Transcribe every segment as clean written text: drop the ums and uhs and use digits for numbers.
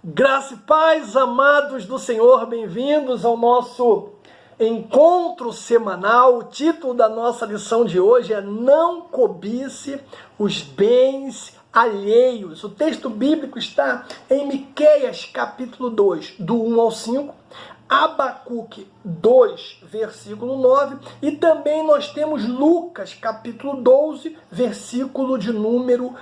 Graça e paz, amados do Senhor, bem-vindos ao nosso encontro semanal. O título da nossa lição de hoje é Não cobice os bens alheios. O texto bíblico está em Miqueias capítulo 2, do 1 ao 5, Abacuque 2, versículo 9, e também nós temos Lucas capítulo 12, versículo de número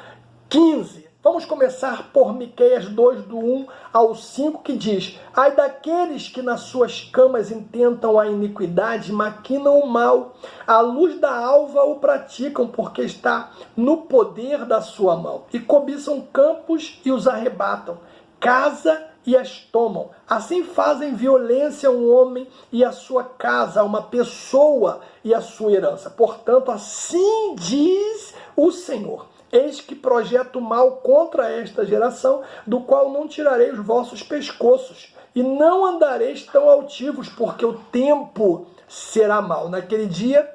15. Vamos começar por Miqueias 2, do 1 ao 5, que diz: Ai daqueles que nas suas camas intentam a iniquidade, maquinam o mal, à luz da alva o praticam, porque está no poder da sua mão, e cobiçam campos e os arrebatam, casa e as tomam. Assim fazem violência a um homem e a sua casa, a uma pessoa e a sua herança. Portanto, assim diz o Senhor: Eis que projeto mal contra esta geração, do qual não tirarei os vossos pescoços, e não andareis tão altivos, porque o tempo será mau. Naquele dia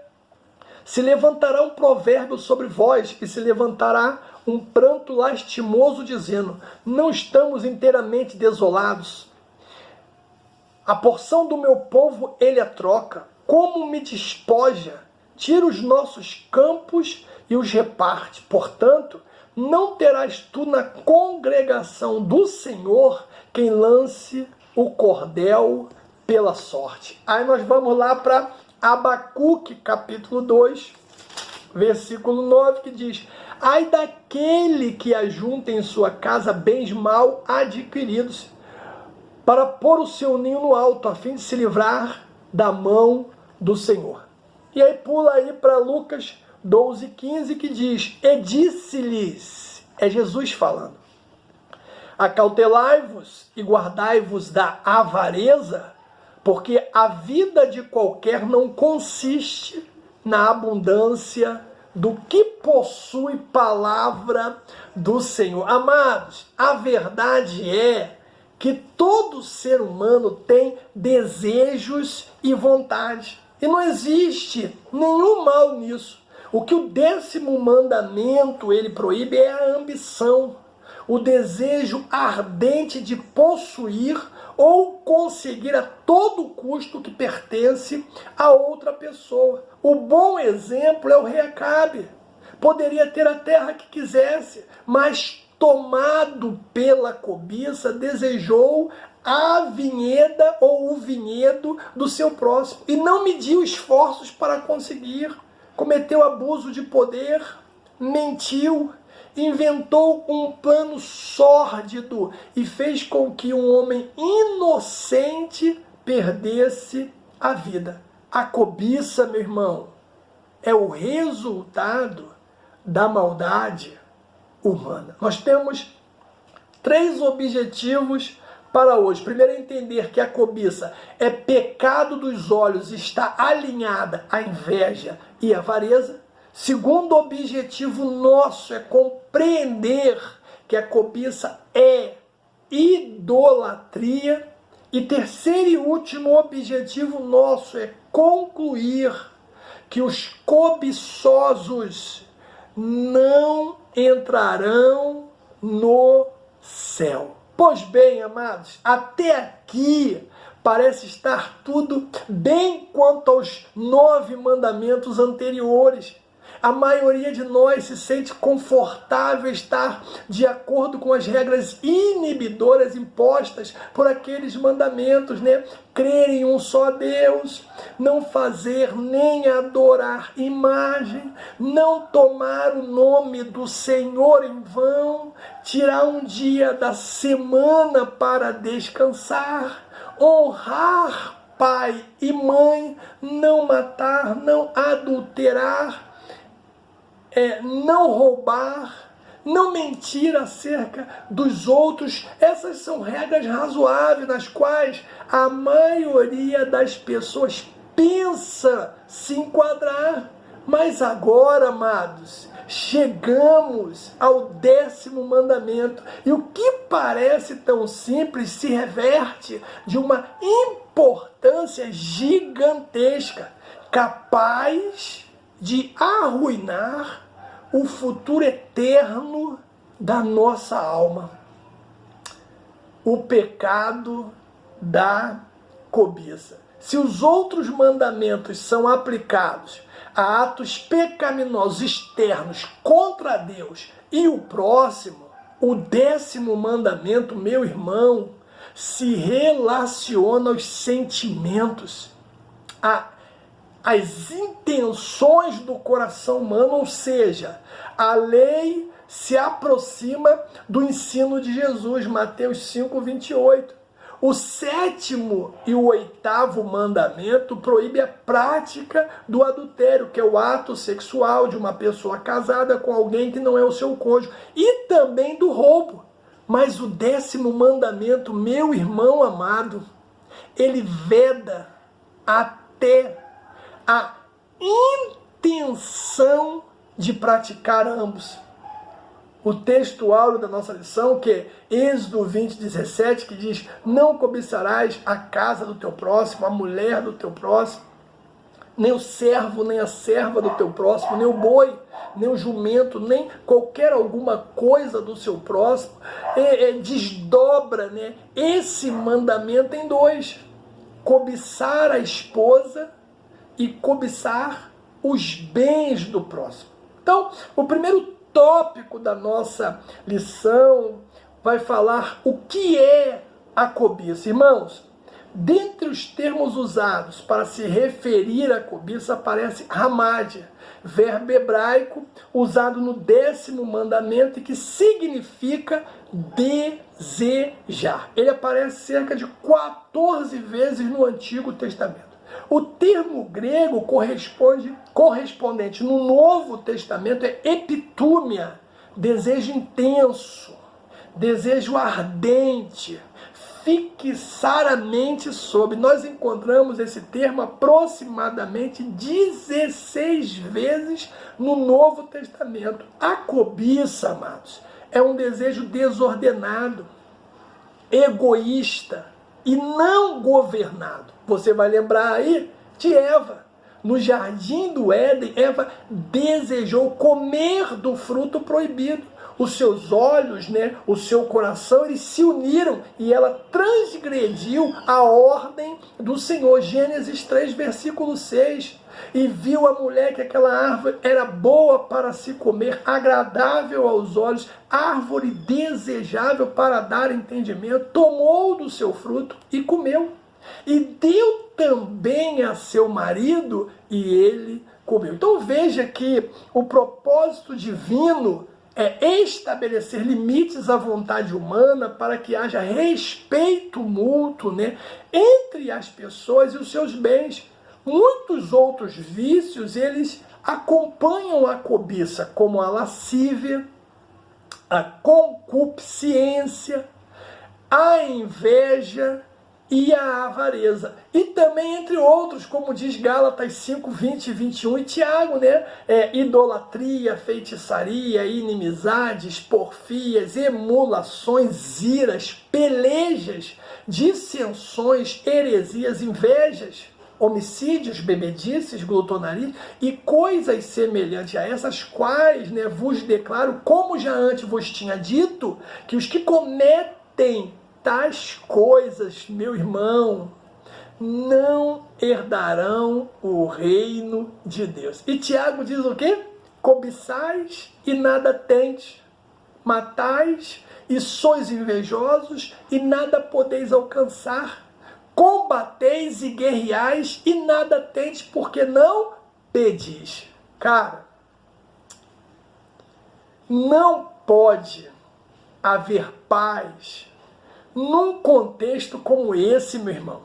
se levantará um provérbio sobre vós, e se levantará um pranto lastimoso, dizendo: não estamos inteiramente desolados. A porção do meu povo ele a troca. Como me despoja, tira os nossos campos e os reparte. Portanto, não terás tu na congregação do Senhor quem lance o cordel pela sorte. Aí nós vamos lá para Abacuque capítulo 2, versículo 9, que diz: Ai daquele que ajunta em sua casa bens mal adquiridos, para pôr o seu ninho no alto, a fim de se livrar da mão do Senhor. E aí pula aí para Lucas 12, 15, que diz: E disse-lhes, é Jesus falando, acautelai-vos e guardai-vos da avareza, porque a vida de qualquer não consiste na abundância do que possui palavra do Senhor. Amados, a verdade é que todo ser humano tem desejos e vontades. E não existe nenhum mal nisso. O que o 10º mandamento ele proíbe é a ambição, o desejo ardente de possuir ou conseguir a todo custo que pertence a outra pessoa. O bom exemplo é o rei Acabe. Poderia ter a terra que quisesse, mas tomado pela cobiça, desejou a vinheda ou o vinhedo do seu próximo e não mediu esforços para conseguir. Cometeu abuso de poder, mentiu, inventou um plano sórdido e fez com que um homem inocente perdesse a vida. A cobiça, meu irmão, é o resultado da maldade humana. Nós temos 3 objetivos para hoje. Primeiro é entender que a cobiça é pecado dos olhos, está alinhada à inveja e à avareza. Segundo objetivo nosso é compreender que a cobiça é idolatria. E terceiro e último objetivo nosso é concluir que os cobiçosos não entrarão no céu. Pois bem, amados, até aqui parece estar tudo bem quanto aos 9 mandamentos anteriores. A maioria de nós se sente confortável estar de acordo com as regras inibidoras impostas por aqueles mandamentos, né? Crer em um só Deus, não fazer nem adorar imagem, não tomar o nome do Senhor em vão, tirar um dia da semana para descansar, honrar pai e mãe, não matar, não adulterar, não roubar, não mentir acerca dos outros. Essas são regras razoáveis nas quais a maioria das pessoas pensa se enquadrar. Mas agora, amados, chegamos ao 10º mandamento. E o que parece tão simples se reverte de uma importância gigantesca, capaz de arruinar o futuro eterno da nossa alma. o pecado da cobiça. Se os outros mandamentos são aplicados a atos pecaminosos externos contra Deus e o próximo, o 10º mandamento, meu irmão, se relaciona aos sentimentos, às intenções do coração humano, ou seja, a lei se aproxima do ensino de Jesus, Mateus 5:28. O 7º e o 8º mandamento proíbe a prática do adultério, que é o ato sexual de uma pessoa casada com alguém que não é o seu cônjuge, e também do roubo. Mas o 10º mandamento, meu irmão amado, ele veda até a intenção de praticar ambos. O texto áureo da nossa lição, que é Êxodo 20:17, que diz: não cobiçarás a casa do teu próximo, a mulher do teu próximo, nem o servo, nem a serva do teu próximo, nem o boi, nem o jumento, nem qualquer alguma coisa do seu próximo. Desdobra, né, esse mandamento em 2. Cobiçar a esposa e cobiçar os bens do próximo. Então, o primeiro tópico da nossa lição vai falar o que é a cobiça. Irmãos, dentre os termos usados para se referir à cobiça aparece hamádia, verbo hebraico usado no 10º mandamento e que significa desejar. Ele aparece cerca de 14 vezes no Antigo Testamento. O termo grego correspondente no Novo Testamento é epitúmia, desejo intenso, desejo ardente, fixar a mente sobre. Nós encontramos esse termo aproximadamente 16 vezes no Novo Testamento. A cobiça, amados, é um desejo desordenado, egoísta e não governado. Você vai lembrar aí de Eva. No jardim do Éden, Eva desejou comer do fruto proibido. Os seus olhos, né, o seu coração, eles se uniram e ela transgrediu a ordem do Senhor. Gênesis 3, versículo 6. E viu a mulher que aquela árvore era boa para se comer, agradável aos olhos, árvore desejável para dar entendimento. Tomou do seu fruto e comeu. E deu também a seu marido, e ele comeu. Então veja que o propósito divino é estabelecer limites à vontade humana para que haja respeito mútuo, né, entre as pessoas e os seus bens. Muitos outros vícios, eles acompanham a cobiça, como a lascívia, a concupiscência, a inveja e a avareza. E também entre outros, como diz Gálatas 5, 20 e 21, e Tiago, né? Idolatria, feitiçaria, inimizades, porfias, emulações, iras, pelejas, dissensões, heresias, invejas, homicídios, bebedices, glutonaria e coisas semelhantes a essas, quais, né, vos declaro, como já antes vos tinha dito, que os que cometem tais coisas, meu irmão, não herdarão o reino de Deus. E Tiago diz o quê? Cobiçais e nada tendes, matais e sois invejosos e nada podeis alcançar, combateis e guerreais e nada tendes porque não pedis. Cara, não pode haver paz num contexto como esse, meu irmão.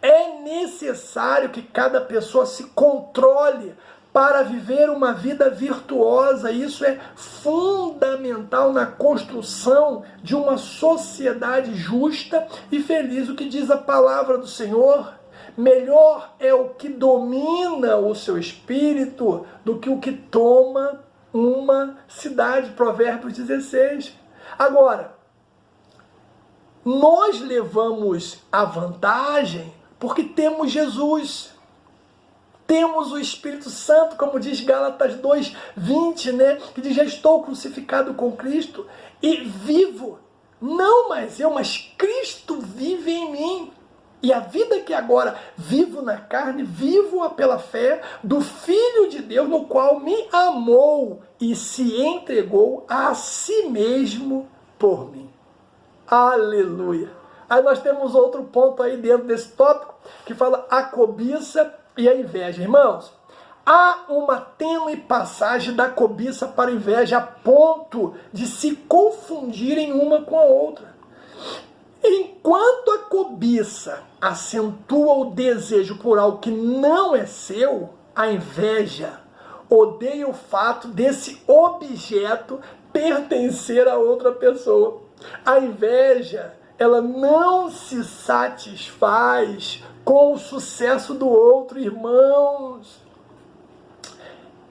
É necessário que cada pessoa se controle para viver uma vida virtuosa. Isso é fundamental na construção de uma sociedade justa e feliz. O que diz a palavra do Senhor? Melhor é o que domina o seu espírito do que o que toma uma cidade. Provérbios 16. Agora, nós levamos a vantagem porque temos Jesus, temos o Espírito Santo, como diz Gálatas 2:20, né? Que diz: já estou crucificado com Cristo e vivo, não mais eu, mas Cristo Cristo vive em mim. E a vida que agora vivo na carne, vivo-a pela fé do Filho de Deus, no qual me amou e se entregou a si mesmo por mim. Aleluia! Aí nós temos outro ponto aí dentro desse tópico, que fala a cobiça e a inveja. Irmãos, há uma tênue passagem da cobiça para a inveja a ponto de se confundirem uma com a outra. Enquanto a cobiça acentua o desejo por algo que não é seu, a inveja odeia o fato desse objeto pertencer a outra pessoa. A inveja, ela não se satisfaz com o sucesso do outro, irmãos.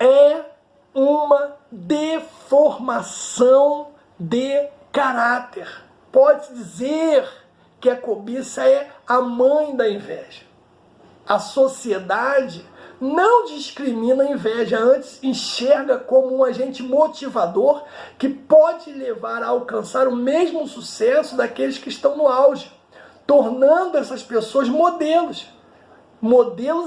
É uma deformação de caráter. Pode-se dizer que a cobiça é a mãe da inveja. A sociedade não discrimina a inveja, antes enxerga como um agente motivador que pode levar a alcançar o mesmo sucesso daqueles que estão no auge, tornando essas pessoas modelos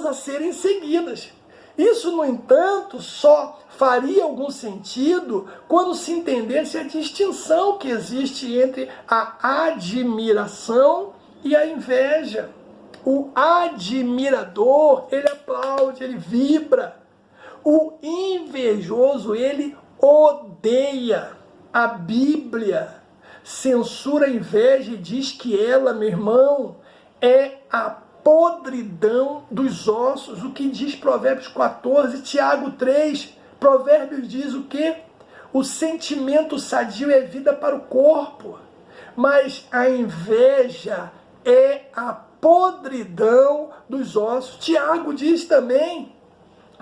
a serem seguidas. Isso, no entanto, só faria algum sentido quando se entendesse a distinção que existe entre a admiração e a inveja. O admirador, ele aplaude, ele vibra. O invejoso, ele odeia. A Bíblia censura a inveja e diz que ela, meu irmão, é a podridão dos ossos. O que diz Provérbios 14, Tiago 3. Provérbios diz o quê? O sentimento sadio é vida para o corpo, mas a inveja é a podridão dos ossos. Tiago diz também: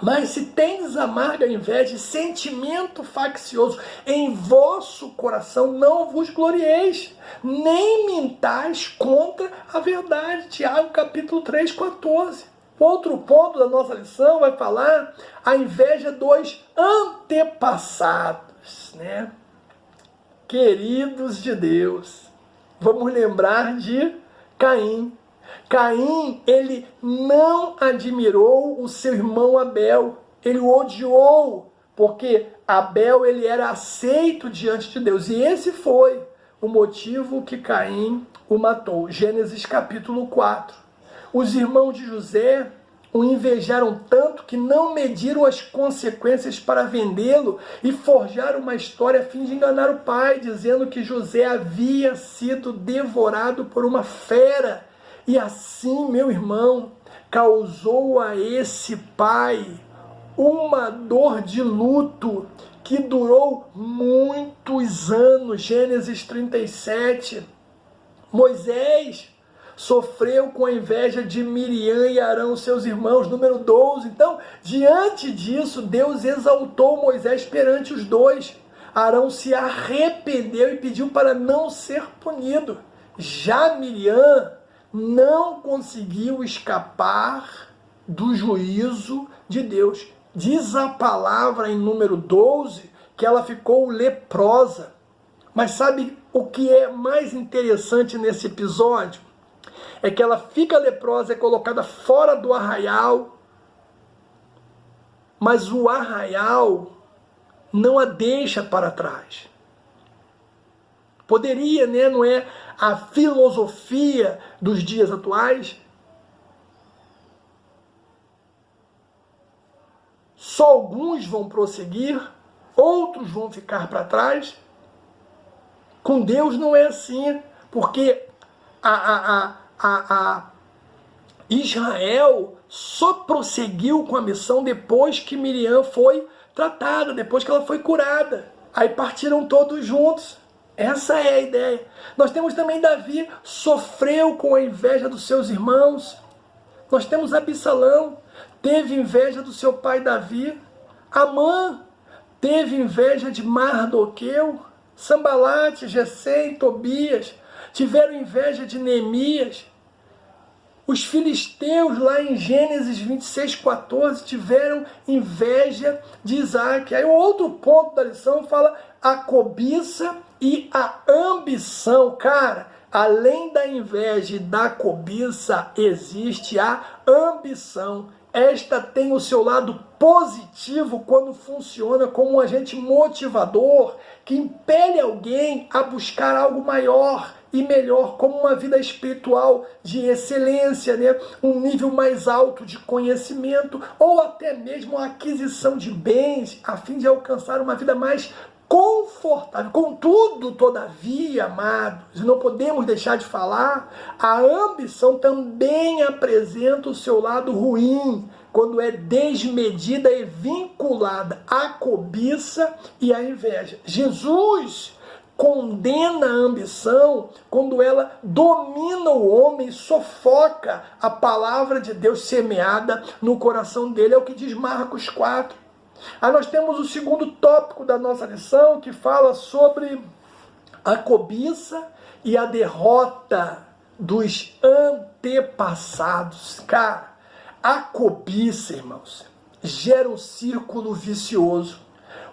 mas se tendes amarga inveja e sentimento faccioso em vosso coração, não vos glorieis, nem mintais contra a verdade. Tiago capítulo 3, 14. Outro ponto da nossa lição vai falar a inveja dos antepassados, né? Queridos de Deus, vamos lembrar de Caim. Caim, ele não admirou o seu irmão Abel, ele o odiou, porque Abel, ele era aceito diante de Deus, e esse foi o motivo que Caim o matou. Gênesis capítulo 4. Os irmãos de José o invejaram tanto que não mediram as consequências para vendê-lo e forjaram uma história a fim de enganar o pai, dizendo que José havia sido devorado por uma fera. E assim, meu irmão, causou a esse pai uma dor de luto que durou muitos anos. Gênesis 37. Moisés sofreu com a inveja de Miriam e Arão, seus irmãos, número 12. Então, diante disso, Deus exaltou Moisés perante os dois. Arão se arrependeu e pediu para não ser punido. Já Miriam não conseguiu escapar do juízo de Deus. Diz a palavra em número 12 que ela ficou leprosa. Mas sabe o que é mais interessante nesse episódio? É que ela fica leprosa, é colocada fora do arraial, mas o arraial não a deixa para trás. Poderia, né? Não é a filosofia dos dias atuais? Só alguns vão prosseguir, outros vão ficar para trás. Com Deus não é assim, porque Israel só prosseguiu com a missão depois que Miriam foi tratada, depois que ela foi curada. Aí partiram todos juntos. Essa é a ideia. Nós temos também Davi, sofreu com a inveja dos seus irmãos. Nós temos Absalão, teve inveja do seu pai Davi. Amã teve inveja de Mardoqueu. Sambalate, Gesem, Tobias tiveram inveja de Neemias. Os filisteus, lá em Gênesis 26, 14, tiveram inveja de Isaac. Aí o outro ponto da lição fala a cobiça e a ambição. Cara, Além da inveja e da cobiça, existe a ambição. Esta tem o seu lado positivo quando funciona como um agente motivador que impele alguém a buscar algo maior e melhor, como uma vida espiritual de excelência, né? Um nível mais alto de conhecimento ou até mesmo a aquisição de bens a fim de alcançar uma vida mais confortável. Contudo, todavia, amados, não podemos deixar de falar, a ambição também apresenta o seu lado ruim, quando é desmedida e vinculada à cobiça e à inveja. Jesus condena a ambição quando ela domina o homem, sufoca a palavra de Deus semeada no coração dele, é o que diz Marcos 4. Aí nós temos o segundo tópico da nossa lição, que fala sobre a cobiça e a derrota dos antepassados. Cara, a cobiça, irmãos, gera um círculo vicioso.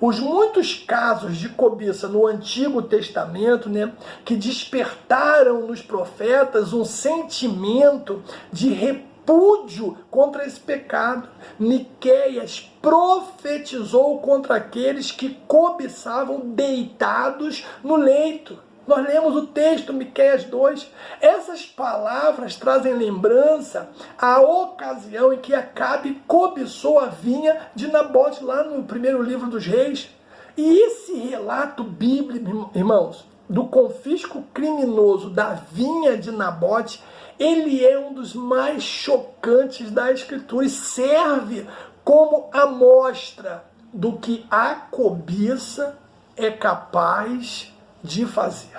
Os muitos casos de cobiça no Antigo Testamento, né, que despertaram nos profetas um sentimento de repúdio contra esse pecado. Miqueias profetizou contra aqueles que cobiçavam deitados no leito. Nós lemos o texto, Miqueias 2. Essas palavras trazem lembrança à ocasião em que Acabe cobiçou a vinha de Nabote, lá no primeiro livro dos Reis. E esse relato bíblico, irmãos, do confisco criminoso da vinha de Nabote, ele é um dos mais chocantes da Escritura e serve como amostra do que a cobiça é capaz de fazer.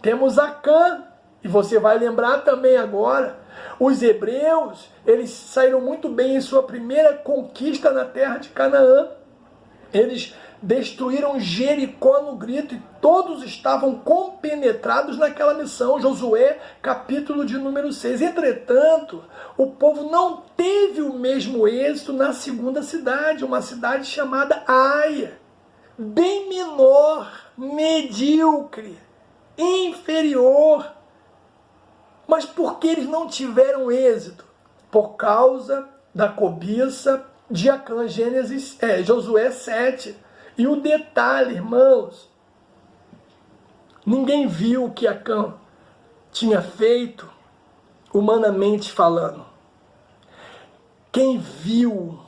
Temos Acã, e você vai lembrar também agora, os hebreus, eles saíram muito bem em sua primeira conquista na terra de Canaã. Eles destruíram Jericó no grito e todos estavam compenetrados naquela missão. Josué, capítulo de número 6. Entretanto, o povo não teve o mesmo êxito na segunda cidade, uma cidade chamada Aia, bem menor, medíocre, inferior. Mas por que eles não tiveram êxito? Por causa da cobiça de Acã. Josué 7. E o detalhe, irmãos, ninguém viu o que Acã tinha feito, humanamente falando. Quem viu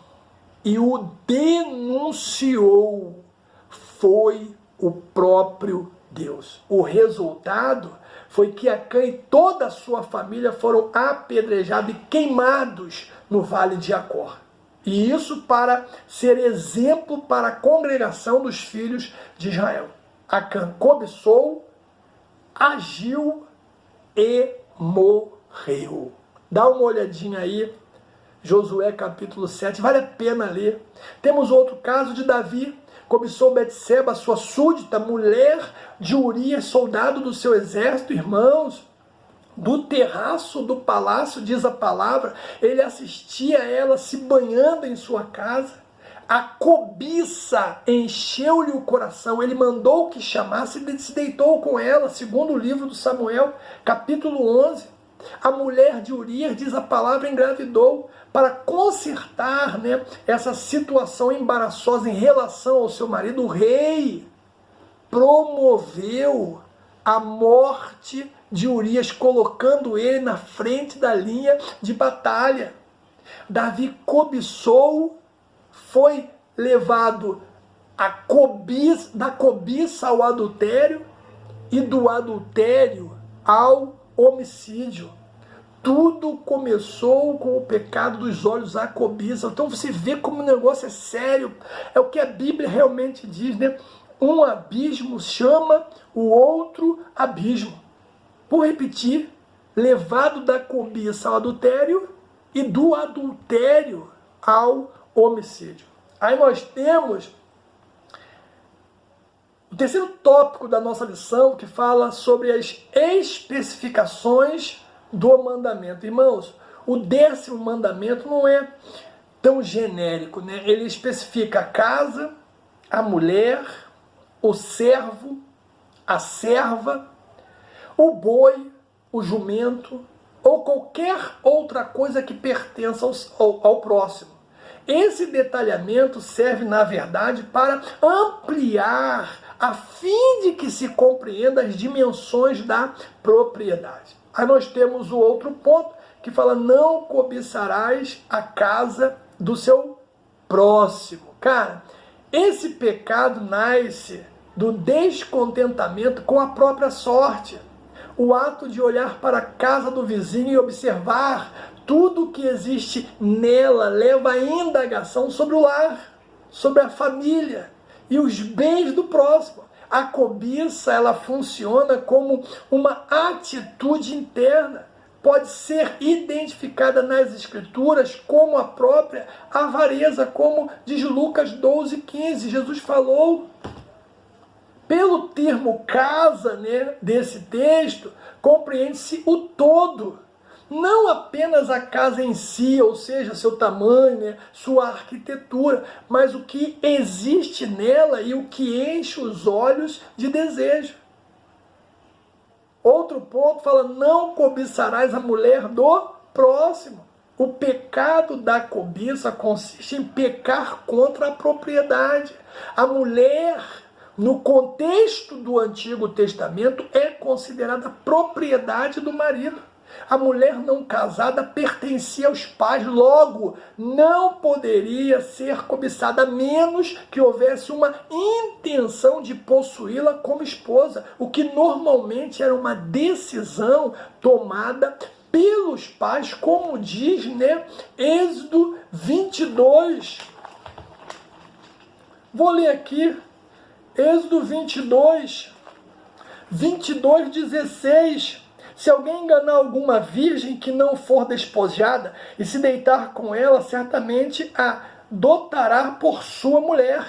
e o denunciou foi o próprio Deus. O resultado foi que Acã e toda a sua família foram apedrejados e queimados no vale de Acor. E isso para ser exemplo para a congregação dos filhos de Israel. Acã cobiçou, agiu e morreu. Dá uma olhadinha aí, Josué capítulo 7, vale a pena ler. Temos outro caso de Davi. Cobiçou Betseba, sua súdita, mulher de Urias, soldado do seu exército, irmãos. Do terraço do palácio, diz a palavra, ele assistia a ela se banhando em sua casa. A cobiça encheu-lhe o coração. Ele mandou que chamasse e se deitou com ela, segundo o livro do Samuel, capítulo 11. A mulher de Urias, diz a palavra, engravidou. Para consertar, né, essa situação embaraçosa em relação ao seu marido, o rei promoveu a morte de Urias, colocando ele na frente da linha de batalha. Davi cobiçou, foi levado da cobiça ao adultério e do adultério ao homicídio. Tudo começou com o pecado dos olhos, a cobiça. Então você vê como o negócio é sério. É o que a Bíblia realmente diz, né? Um abismo chama o outro abismo. Por repetir, levado da cobiça ao adultério e do adultério ao homicídio. Aí nós temos o terceiro tópico da nossa lição, que fala sobre as especificações do mandamento. Irmãos, o 10º mandamento não é tão genérico, né? Ele especifica a casa, a mulher, o servo, a serva. o boi, o jumento ou qualquer outra coisa que pertença ao próximo. Esse detalhamento serve, na verdade, para ampliar, a fim de que se compreenda as dimensões da propriedade. Aí nós temos o outro ponto, que fala: não cobiçarás a casa do seu próximo. Cara, esse pecado nasce do descontentamento com a própria sorte. O ato de olhar para a casa do vizinho e observar tudo que existe nela leva à indagação sobre o lar, sobre a família e os bens do próximo. A cobiça, ela funciona como uma atitude interna. Pode ser identificada nas Escrituras como a própria avareza, como diz Lucas 12:15. Jesus falou. Pelo termo casa, né, desse texto, compreende-se o todo. Não apenas a casa em si, ou seja, seu tamanho, né, sua arquitetura, mas o que existe nela e o que enche os olhos de desejo. Outro ponto fala: não cobiçarás a mulher do próximo. O pecado da cobiça consiste em pecar contra a propriedade. A mulher, no contexto do Antigo Testamento, é considerada propriedade do marido. A mulher não casada pertencia aos pais, logo não poderia ser cobiçada, a menos que houvesse uma intenção de possuí-la como esposa, o que normalmente era uma decisão tomada pelos pais, como diz, né, Êxodo 22. Vou ler aqui, Êxodo 22, 16. Se alguém enganar alguma virgem que não for despojada e se deitar com ela, certamente a dotará por sua mulher.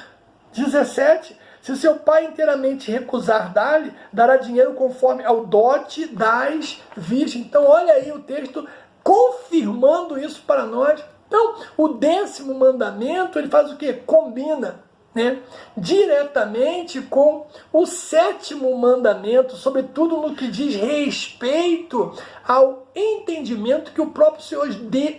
17. Se seu pai inteiramente recusar dar-lhe, dará dinheiro conforme ao dote das virgens. Então olha aí o texto confirmando isso para nós. Então o 10º mandamento, ele faz o quê? Combina, né, diretamente com o 7º mandamento, sobretudo no que diz respeito ao entendimento que o próprio Senhor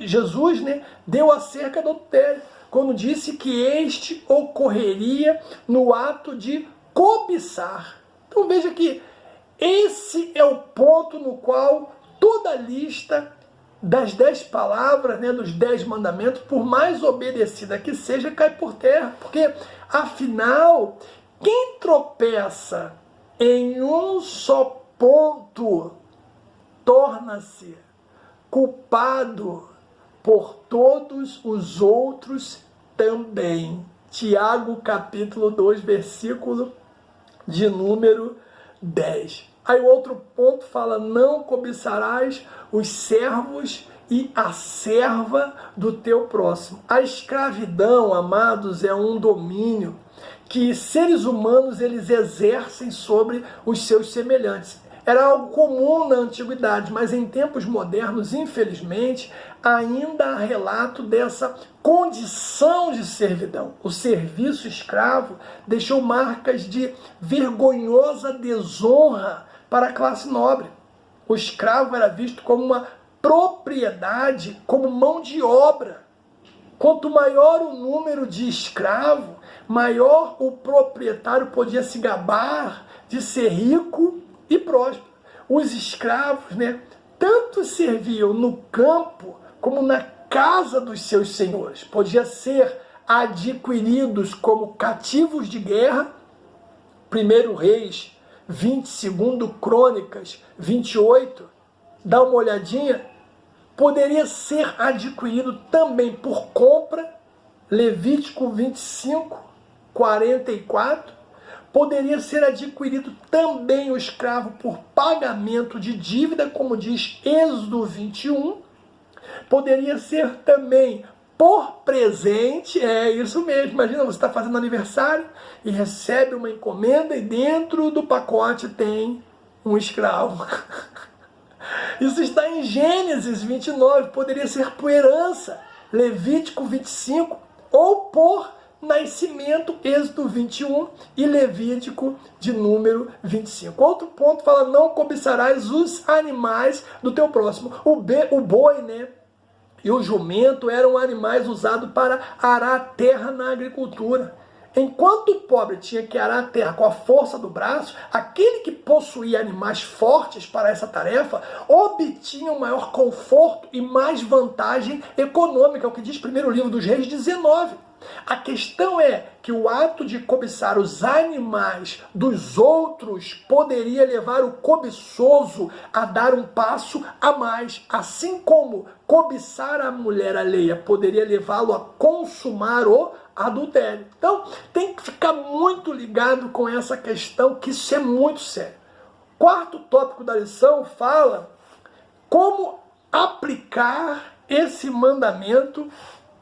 Jesus, né, deu acerca do adultério, quando disse que este ocorreria no ato de cobiçar. Então veja que esse é o ponto no qual toda a lista das 10 palavras, né, dos 10 mandamentos, por mais obedecida que seja, cai por terra. Porque, afinal, quem tropeça em um só ponto torna-se culpado por todos os outros também. Tiago, capítulo 2, versículo de número 10. Aí o outro ponto fala: não cobiçarás os servos e a serva do teu próximo. A escravidão, amados, é um domínio que seres humanos eles exercem sobre os seus semelhantes. Era algo comum na antiguidade, mas em tempos modernos, infelizmente, ainda há relato dessa condição de servidão. O serviço escravo deixou marcas de vergonhosa desonra para a classe nobre. O escravo era visto como uma propriedade, como mão de obra. Quanto maior o número de escravos, maior o proprietário podia se gabar de ser rico e próspero. Os escravos, né, tanto serviam no campo como na casa dos seus senhores. Podiam ser adquiridos como cativos de guerra. 1 Reis 20, 2 Crônicas 28. Dá uma olhadinha. Poderia ser adquirido também por compra. Levítico 25, 44. Poderia ser adquirido também o escravo por pagamento de dívida, como diz Êxodo 21. Poderia ser também por presente, é isso mesmo. Imagina, você está fazendo aniversário e recebe uma encomenda e dentro do pacote tem um escravo. Isso está em Gênesis 29, poderia ser por herança, Levítico 25, ou por nascimento, Êxodo 21 e Levítico de número 25. Outro ponto fala, não cobiçarás os animais do teu próximo. O boi, né? E o jumento eram animais usados para arar a terra na agricultura. Enquanto o pobre tinha que arar a terra com a força do braço, aquele que possuía animais fortes para essa tarefa obtinha um maior conforto e mais vantagem econômica, é o que diz primeiro livro dos Reis 19. A questão é que o ato de cobiçar os animais dos outros poderia levar o cobiçoso a dar um passo a mais, assim como cobiçar a mulher alheia poderia levá-lo a consumar o adultério. Então, tem que ficar muito ligado com essa questão, que isso é muito sério. Quarto tópico da lição fala como aplicar esse mandamento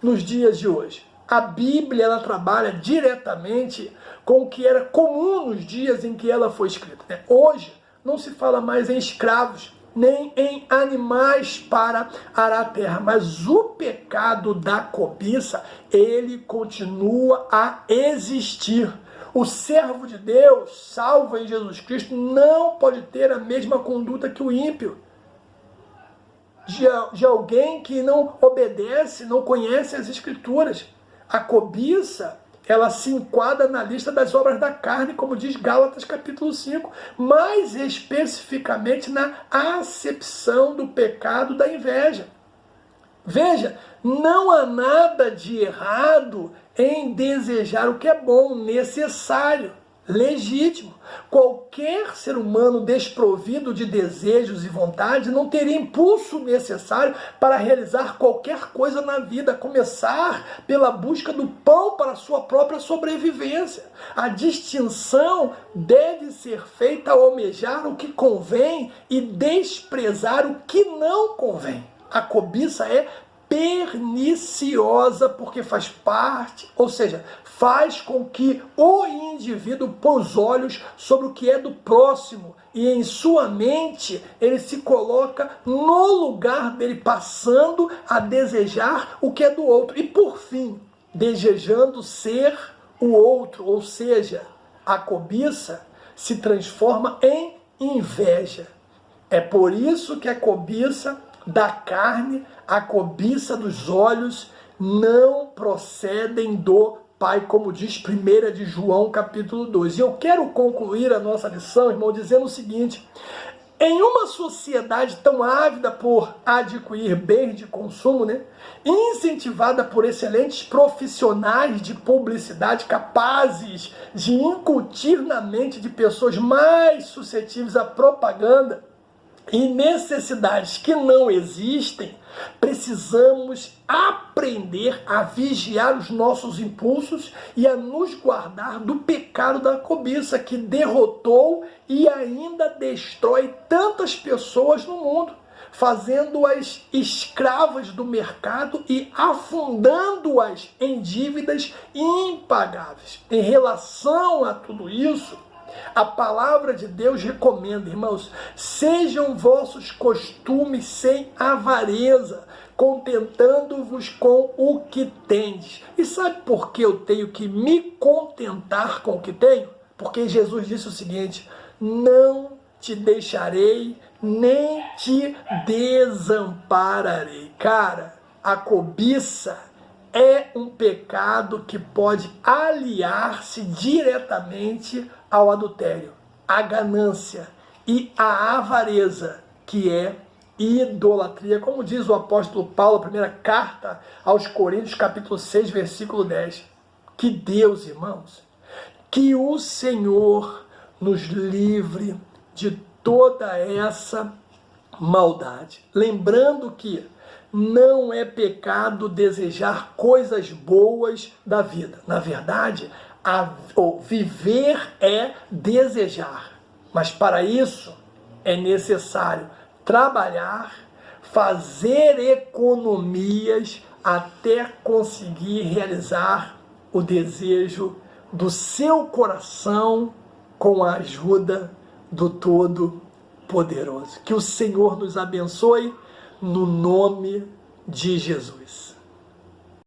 nos dias de hoje. A Bíblia, ela trabalha diretamente com o que era comum nos dias em que ela foi escrita, né? Hoje não se fala mais em escravos, nem em animais para arar a terra, mas o pecado da cobiça, ele continua a existir. O servo de Deus, salvo em Jesus Cristo, não pode ter a mesma conduta que o ímpio. De alguém que não obedece, não conhece as Escrituras. A cobiça, ela se enquadra na lista das obras da carne, como diz Gálatas capítulo 5, mais especificamente na acepção do pecado da inveja. Veja, não há nada de errado em desejar o que é bom, necessário, legítimo. Qualquer ser humano desprovido de desejos e vontade não teria impulso necessário para realizar qualquer coisa na vida, a começar pela busca do pão para a sua própria sobrevivência. A distinção deve ser feita ao almejar o que convém e desprezar o que não convém. A cobiça é perniciosa porque faz parte, ou seja, faz com que o indivíduo põe os olhos sobre o que é do próximo e em sua mente ele se coloca no lugar dele, passando a desejar o que é do outro e por fim, desejando ser o outro, ou seja, a cobiça se transforma em inveja. É por isso que a cobiça da carne, a cobiça dos olhos não procedem do Pai, como diz 1 de João capítulo 2. E eu quero concluir a nossa lição, irmão, dizendo o seguinte: em uma sociedade tão ávida por adquirir bens de consumo, né, incentivada por excelentes profissionais de publicidade capazes de incutir na mente de pessoas mais suscetíveis à propaganda e necessidades que não existem, precisamos aprender a vigiar os nossos impulsos e a nos guardar do pecado da cobiça que derrotou e ainda destrói tantas pessoas no mundo, fazendo-as escravas do mercado e afundando-as em dívidas impagáveis. Em relação a tudo isso, a palavra de Deus recomenda, irmãos, sejam vossos costumes sem avareza, contentando-vos com o que tendes. E sabe por que eu tenho que me contentar com o que tenho? Porque Jesus disse o seguinte: não te deixarei, nem te desampararei. Cara, a cobiça é um pecado que pode aliar-se diretamente ao adultério, à ganância e à avareza, que é idolatria. Como diz o apóstolo Paulo, a primeira carta aos Coríntios, capítulo 6, versículo 10. Que Deus, irmãos, que o Senhor nos livre de toda essa maldade. Lembrando que não é pecado desejar coisas boas da vida. Na verdade, viver é desejar. Mas para isso é necessário trabalhar, fazer economias até conseguir realizar o desejo do seu coração com a ajuda do Todo-Poderoso. Que o Senhor nos abençoe no nome de Jesus.